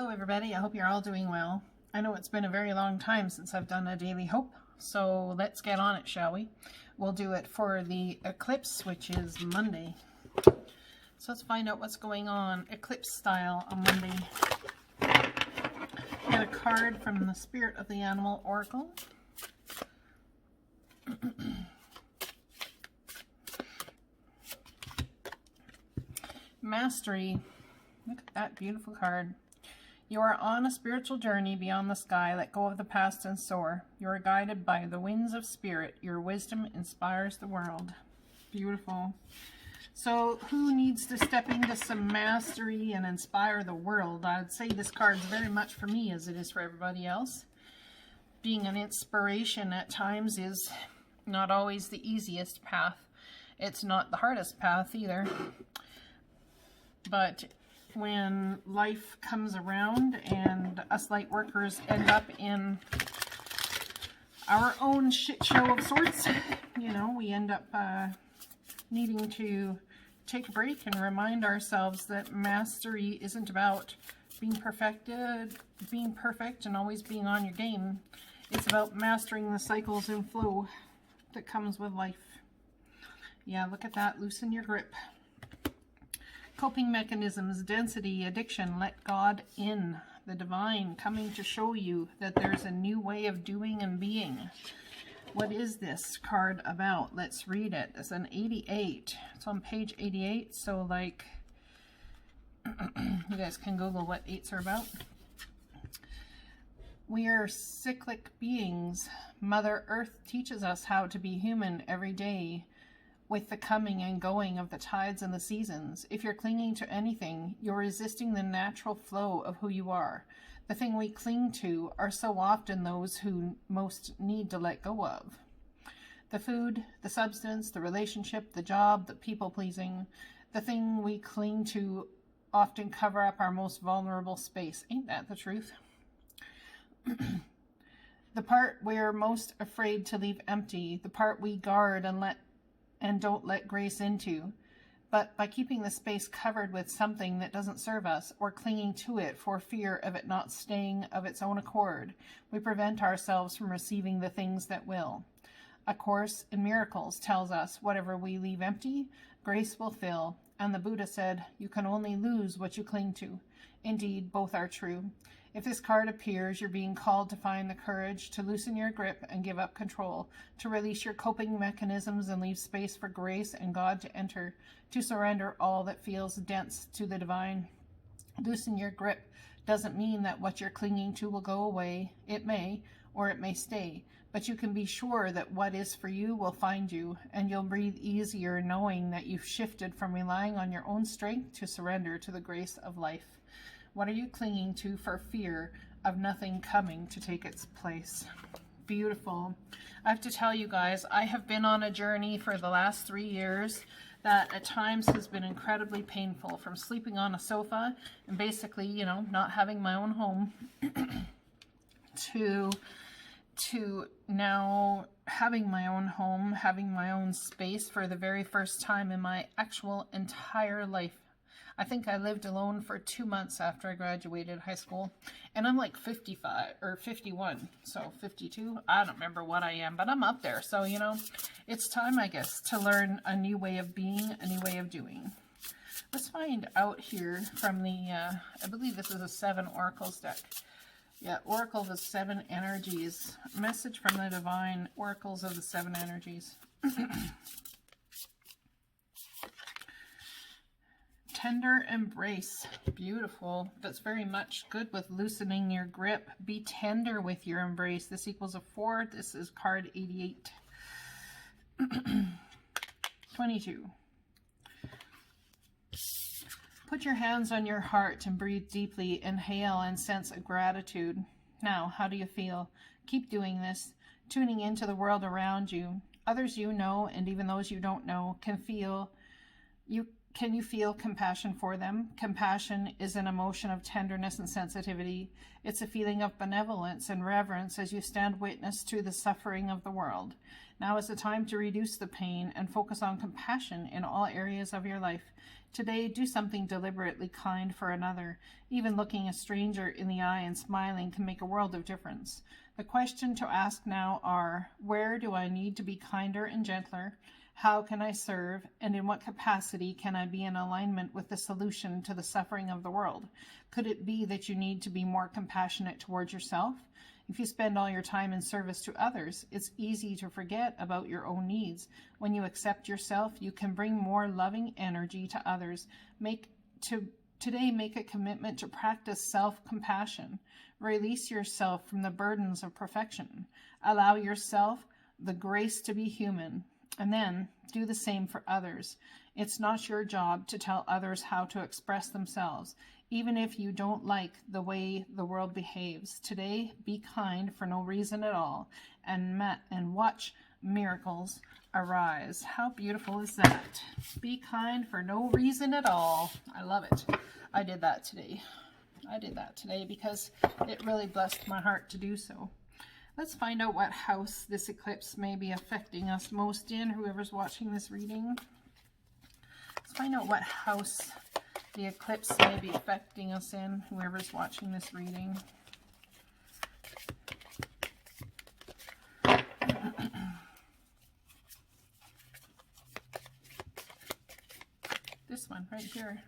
Hello everybody, I hope you're all doing well. I know it's been a very long time since I've done a Daily Hope, so let's get on it, shall we? We'll do it for the Eclipse, which is Monday. So let's find out what's going on Eclipse style on Monday. Get a card from the Spirit of the Animal Oracle. Mastery. Look at that beautiful card. You are on a spiritual journey beyond the sky. Let go of the past and soar. You are guided by the winds of spirit. Your wisdom inspires the world. Beautiful. So who needs to step into some mastery and inspire the world? I'd say this card's very much for me as it is for everybody else. Being an inspiration at times is not always the easiest path. It's not the hardest path either. But when life comes around and us light workers end up in our own shit show of sorts, you know, we end up needing to take a break and remind ourselves that mastery isn't about being perfect and always being on your game. It's about mastering the cycles and flow that comes with life. Yeah, look at that. Loosen your grip. Coping mechanisms, density, addiction, let God in. The divine coming to show you that there's a new way of doing and being. What is this card about? Let's read it. It's an 88. It's on page 88. So like, you guys can Google what 8s are about. We are cyclic beings. Mother Earth teaches us how to be human every day, with the coming and going of the tides and the seasons. If you're clinging to anything, you're resisting the natural flow of who you are. The thing we cling to are so often those who most need to let go of. The food, the substance, the relationship, the job, the people-pleasing. The thing we cling to often cover up our most vulnerable space. Ain't that the truth? The part we're most afraid to leave empty, the part we guard and don't let grace into. But by keeping the space covered with something that doesn't serve us, or clinging to it for fear of it not staying of its own accord, we prevent ourselves from receiving the things that will. A Course in Miracles tells us, whatever we leave empty, grace will fill. And the Buddha said, you can only lose what you cling to. Indeed, both are true. If this card appears, you're being called to find the courage to loosen your grip and give up control, to release your coping mechanisms and leave space for grace and God to enter, to surrender all that feels dense to the divine. Loosen your grip doesn't mean that what you're clinging to will go away. It may, or it may stay, but you can be sure that what is for you will find you, and you'll breathe easier knowing that you've shifted from relying on your own strength to surrender to the grace of life. What are you clinging to for fear of nothing coming to take its place? Beautiful. I have to tell you guys, I have been on a journey for the last 3 years that at times has been incredibly painful, from sleeping on a sofa and basically, you know, not having my own home to now having my own home, having my own space for the very first time in my actual entire life. I think I lived alone for 2 months after I graduated high school, and I'm like 55 or 51, so 52. I don't remember what I am, but I'm up there. So, you know, it's time, I guess, to learn a new way of being, a new way of doing. Let's find out here from the, I believe this is a 7 Oracles deck. Yeah, Oracle of the 7 Energies. Message from the Divine, Oracles of the 7 Energies. Tender embrace. Beautiful. That's very much good with loosening your grip. Be tender with your embrace. This equals a 4. This is card 88. 22. Put your hands on your heart and breathe deeply. Inhale and sense a gratitude. Now, how do you feel? Keep doing this, tuning into the world around you. Others you know, and even those you don't know, can feel. You Can you feel compassion for them? Compassion is an emotion of tenderness and sensitivity. It's a feeling of benevolence and reverence as you stand witness to the suffering of the world. Now is the time to reduce the pain and focus on compassion in all areas of your life. Today, do something deliberately kind for another. Even looking a stranger in the eye and smiling can make a world of difference. The question to ask now are, where do I need to be kinder and gentler? How can I serve? And in what capacity can I be in alignment with the solution to the suffering of the world? Could it be that you need to be more compassionate towards yourself? If you spend all your time in service to others, it's easy to forget about your own needs. When you accept yourself, you can bring more loving energy to others. Today, make a commitment to practice self-compassion. Release yourself from the burdens of perfection. Allow yourself the grace to be human. And then do the same for others. It's not your job to tell others how to express themselves, even if you don't like the way the world behaves. Today, be kind for no reason at all, and watch miracles arise. How beautiful is that? Be kind for no reason at all. I love it. I did that today. Because it really blessed my heart to do so. Let's find out what house this eclipse may be affecting us most in, whoever's watching this reading. Let's find out what house the eclipse may be affecting us in, whoever's watching this reading. This one right here.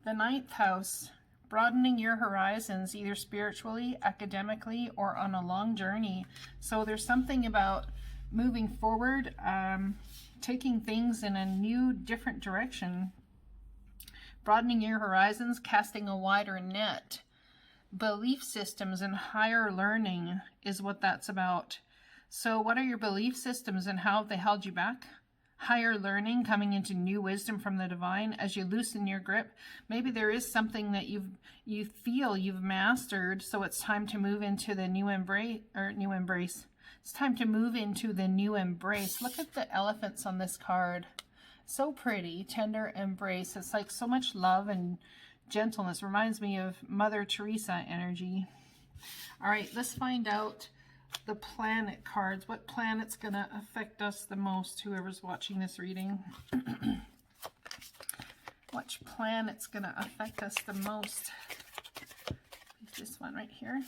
The 9th house. Broadening your horizons, either spiritually, academically, or on a long journey. So there's something about moving forward, taking things in a new, different direction. Broadening your horizons, casting a wider net. Belief systems and higher learning is what that's about. So what are your belief systems and how have they held you back? Higher learning, coming into new wisdom from the divine as you loosen your grip. Maybe there is something that you feel you've mastered, so it's time to move into the new embrace. It's time to move into the new embrace. Look at the elephants on this card. So pretty, tender embrace. It's like so much love and gentleness. Reminds me of Mother Teresa energy. All right, let's find out the planet cards. What planet's going to affect us the most, whoever's watching this reading? Which planet's going to affect us the most? This one right here.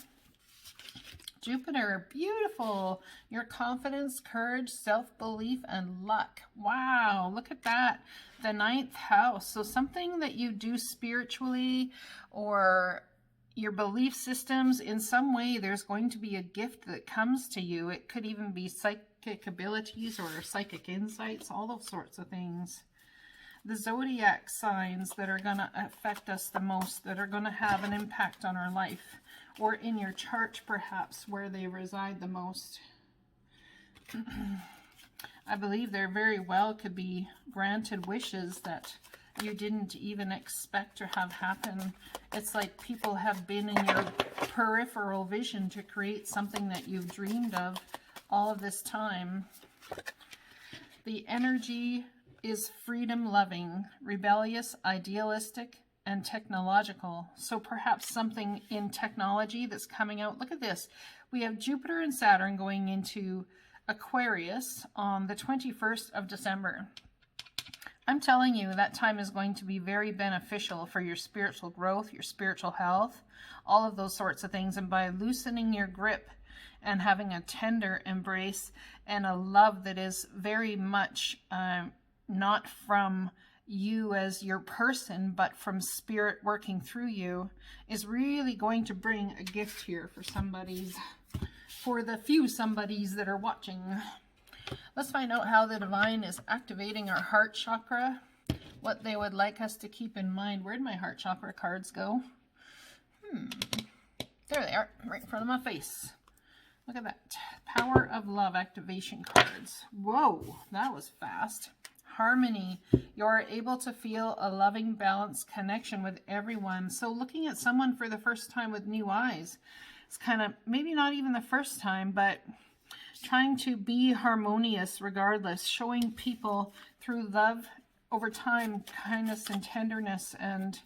Jupiter, beautiful. Your confidence, courage, self-belief, and luck. Wow, look at that. The 9th house. So something that you do spiritually or your belief systems, in some way there's going to be a gift that comes to you. It could even be psychic abilities or psychic insights, all those sorts of things. The zodiac signs that are going to affect us the most, that are going to have an impact on our life, or in your chart perhaps where they reside the most. I believe there very well could be granted wishes that you didn't even expect to have happen. It's like people have been in your peripheral vision to create something that you've dreamed of all of this time. The energy is freedom-loving, rebellious, idealistic, and technological. So perhaps something in technology that's coming out. Look at this. We have Jupiter and Saturn going into Aquarius on the 21st of December. I'm telling you, that time is going to be very beneficial for your spiritual growth, your spiritual health, all of those sorts of things. And by loosening your grip and having a tender embrace and a love that is very much not from you as your person, but from spirit working through you, is really going to bring a gift here for the few somebodies that are watching. Let's find out how the divine is activating our heart chakra, what they would like us to keep in mind. Where'd my heart chakra cards go? There they are, right in front of my face. Look at that. Power of love activation cards. Whoa, that was fast. Harmony. You're able to feel a loving, balanced connection with everyone. So looking at someone for the first time with new eyes. It's kind of, maybe not even the first time, but trying to be harmonious regardless, showing people through love over time, kindness and tenderness and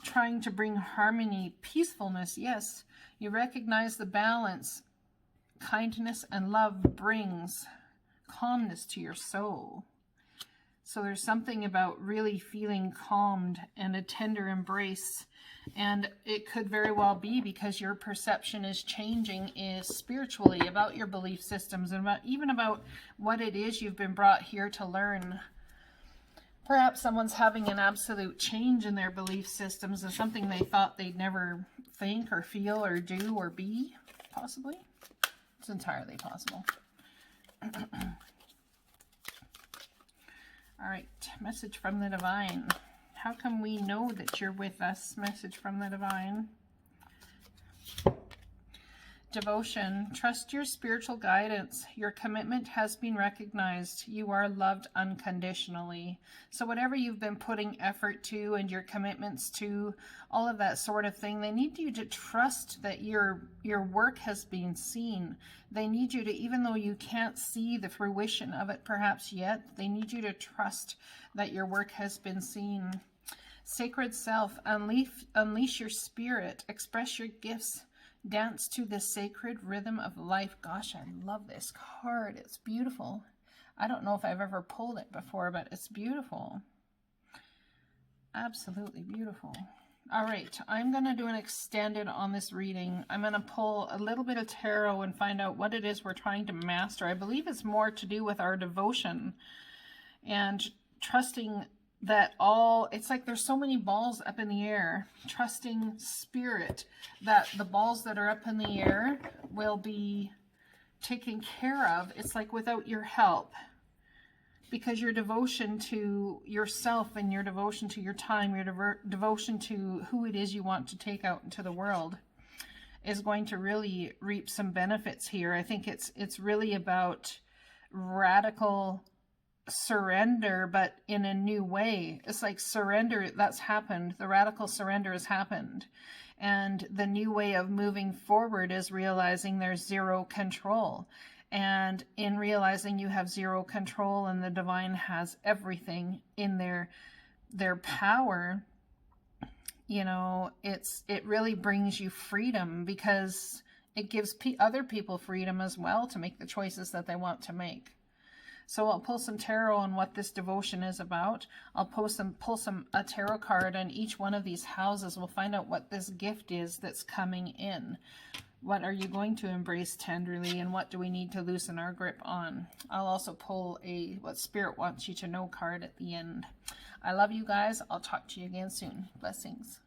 trying to bring harmony, peacefulness. Yes, you recognize the balance. Kindness and love brings calmness to your soul. So there's something about really feeling calmed and a tender embrace. And it could very well be because your perception is changing spiritually about your belief systems and even about what it is you've been brought here to learn. Perhaps someone's having an absolute change in their belief systems of something they thought they'd never think or feel or do or be, possibly. It's entirely possible. All right, message from the divine. How can we know that you're with us? Message from the divine. Devotion. Trust your spiritual guidance. Your commitment has been recognized. You are loved unconditionally. So whatever you've been putting effort to and your commitments to, all of that sort of thing, they need you to trust that your work has been seen. They need you to, even though you can't see the fruition of it perhaps yet, they need you to trust that your work has been seen. Sacred self. Unleash your spirit. Express your gifts. Dance to the sacred rhythm of life. Gosh, I love this card. It's beautiful. I don't know if I've ever pulled it before, but it's beautiful. Absolutely beautiful. All right, I'm going to do an extended on this reading. I'm going to pull a little bit of tarot and find out what it is we're trying to master. I believe it's more to do with our devotion and trusting that it's like there's so many balls up in the air. Trusting spirit that the balls that are up in the air will be taken care of. It's like without your help, because your devotion to yourself and your devotion to your time, your devotion to who it is you want to take out into the world is going to really reap some benefits here. I think it's really about radical surrender, but in a new way. It's like surrender that's happened. The radical surrender has happened. And the new way of moving forward is realizing there's zero control. And in realizing you have zero control and the divine has everything in their power, you know, it really brings you freedom, because it gives other people freedom as well to make the choices that they want to make. So I'll pull some tarot on what this devotion is about. I'll pull a tarot card on each one of these houses. We'll find out what this gift is that's coming in. What are you going to embrace tenderly, and what do we need to loosen our grip on? I'll also pull a what Spirit wants you to know card at the end. I love you guys. I'll talk to you again soon. Blessings.